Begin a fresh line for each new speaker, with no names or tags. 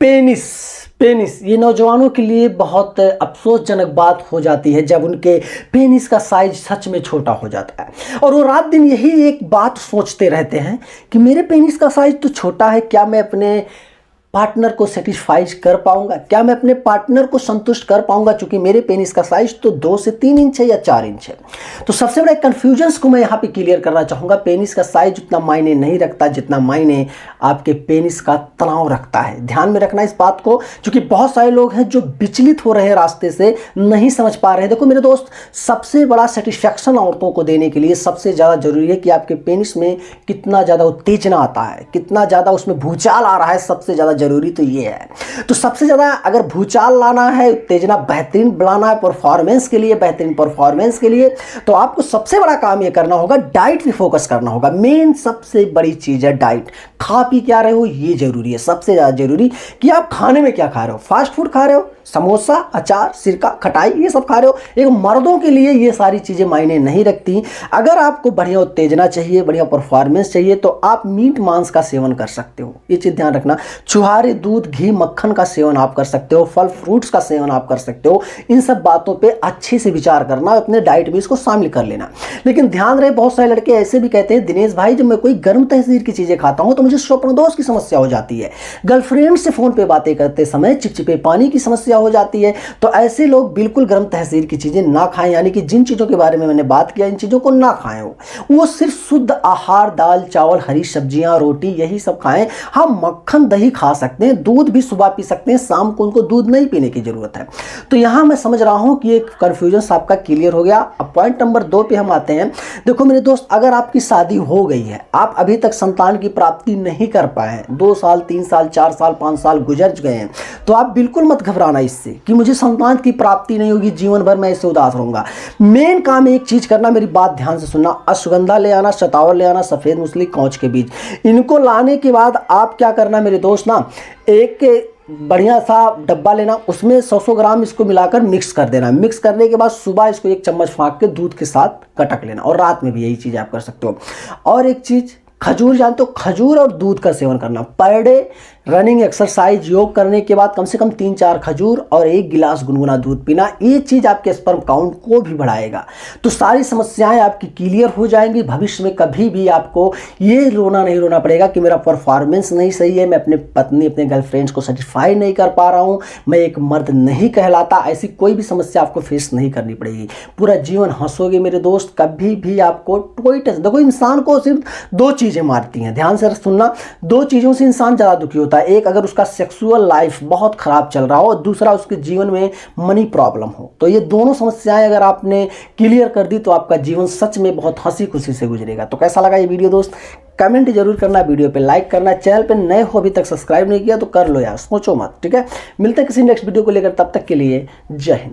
Penis penis ये नौजवानों के लिए बहुत अफसोसजनक बात हो जाती है जब उनके पेनिस का साइज सच में छोटा हो जाता है और वो रात दिन यही एक बात सोचते रहते हैं कि मेरे पेनिस का साइज तो छोटा है, क्या मैं अपने पार्टनर को सेटिस्फाई कर पाऊंगा, क्या मैं अपने पार्टनर को संतुष्ट कर पाऊंगा, क्योंकि मेरे पेनिस का साइज तो 2 से 3 इंच है या 4 इंच है। तो सबसे बड़ा कन्फ्यूजन्स को मैं यहाँ पे क्लियर करना चाहूँगा। पेनिस का साइज उतना मायने नहीं रखता जितना मायने आपके पेनिस का तनाव रखता है। ध्यान में रखना इस बात को, क्योंकि बहुत सारे लोग हैं जो विचलित हो रहे हैं, रास्ते से नहीं समझ पा रहे हैं। देखो मेरे दोस्त, सबसे बड़ा सेटिस्फैक्शन औरतों को देने के लिए सबसे ज़्यादा जरूरी है कि आपके पेनिस में कितना ज़्यादा उत्तेजना आता है, कितना ज़्यादा उसमें भूचाल आ रहा है। सबसे ज़्यादा जरूरी तो ये है। तो सबसे ज़्यादा अगर भूचाल लाना है, उत्तेजना बेहतरीन बनाना है परफॉर्मेंस के लिए, बेहतरीन परफॉर्मेंस के लिए, तो आपको सबसे बड़ा काम ये करना होगा, डाइट पे फोकस करना होगा। मेन सबसे बड़ी चीज़ है डाइट। खा पी क्या रहे हो ये जरूरी है। सबसे ज़्यादा जरूरी कि आप खाने में क्या खा रहे हो। फास्ट फूड खा रहे हो, समोसा, अचार, सिरका, खटाई, ये सब खा रहे हो। एक मर्दों के लिए ये सारी चीज़ें मायने नहीं रखती। अगर आपको बढ़िया उत्तेजना चाहिए, बढ़िया परफॉर्मेंस चाहिए, तो आप मीट मांस का सेवन कर सकते हो। ये चीज़ ध्यान रखना। छुहारे, दूध, घी, मक्खन का सेवन आप कर सकते हो। फल फ्रूट्स का सेवन आप कर सकते हो। इन सब बातों पे अच्छे से विचार करना, अपने डाइट में इसको शामिल कर लेना। लेकिन ध्यान रहे, बहुत सारे लड़के ऐसे भी कहते हैं, दिनेश भाई जब मैं कोई गर्म तहसीर की चीज़ें खाता हूँ तो मुझे स्वप्नदोष की समस्या हो जाती है, गर्लफ्रेंड से फ़ोन पे बातें करते समय चिपचिपे पानी की समस्या हो जाती है। तो ऐसे लोग बिल्कुल गर्म तहसीर की चीज़ें ना खाएं, यानी कि जिन चीज़ों के बारे में मैंने बात किया, इन चीज़ों को ना खाएं। वो सिर्फ शुद्ध आहार, दाल चावल, हरी सब्जियां, रोटी, यही सब खाएं। हाँ, मक्खन दही खा सकते हैं, दूध भी सुबह पी सकते हैं, शाम को उनको दूध नहीं पीने की जरूरत है। तो यहाँ मैं समझ रहा हूँ कि एक कन्फ्यूजन आपका क्लियर हो गया। अब पॉइंट नंबर 2 पे हम आते हैं। देखो मेरे दोस्त, अगर आपकी शादी हो गई है, आप अभी तक संतान की प्राप्ति नहीं कर पाए हैं, 2 साल, 3 साल, 4 साल, 5 साल गुजर गए हैं, तो आप बिल्कुल मत घबराना इससे कि मुझे संतान की प्राप्ति नहीं होगी, जीवन भर मैं इससे उदास रहूंगा। मेन काम एक चीज करना, मेरी बात ध्यान से सुनना। अश्वगंधा ले आना, शतावर ले आना, सफेद मूसली, कौच के बीज, इनको लाने के बाद आप क्या करना मेरे दोस्त ना, एक बढ़िया सा डब्बा लेना, उसमें 100 ग्राम इसको मिलाकर मिक्स कर देना। मिक्स करने के बाद सुबह इसको 1 चम्मच फाँक के दूध के साथ कटक लेना, और रात में भी यही चीज़ आप कर सकते हो। और एक चीज़, खजूर जानते हो, खजूर और दूध का सेवन करना। पर डे रनिंग, एक्सरसाइज, योग करने के बाद कम से कम 3-4 खजूर और 1 गिलास गुनगुना दूध पीना। ये चीज़ आपके स्पर्म काउंट को भी बढ़ाएगा। तो सारी समस्याएं आपकी क्लियर हो जाएंगी। भविष्य में कभी भी आपको ये रोना नहीं रोना पड़ेगा कि मेरा परफॉर्मेंस नहीं सही है, मैं अपने पत्नी, अपने गर्लफ्रेंड्स को सेटिस्फाई नहीं कर पा रहा हूँ, मैं एक मर्द नहीं कहलाता। ऐसी कोई भी समस्या आपको फेस नहीं करनी पड़ेगी। पूरा जीवन हंसोगे मेरे दोस्त। कभी भी आपको कोई टेंशन, देखो इंसान को सिर्फ 2 चीज़ें मारती हैं, ध्यान से सुनना। 2 चीज़ों से इंसान ज़्यादा दुखी होता है। एक, अगर उसका सेक्सुअल लाइफ बहुत खराब चल रहा हो, और दूसरा उसके जीवन में मनी प्रॉब्लम हो। तो ये दोनों समस्याएं अगर आपने क्लियर कर दी तो आपका जीवन सच में बहुत हंसी खुशी से गुजरेगा। तो कैसा लगा ये वीडियो दोस्त? कमेंट जरूर करना, वीडियो पे लाइक करना, चैनल पे नए हो अभी तक सब्सक्राइब नहीं किया तो कर लो यार, सोचो मत, ठीक है। मिलते हैं किसी नेक्स्ट वीडियो को लेकर, तब तक के लिए जय हिंद।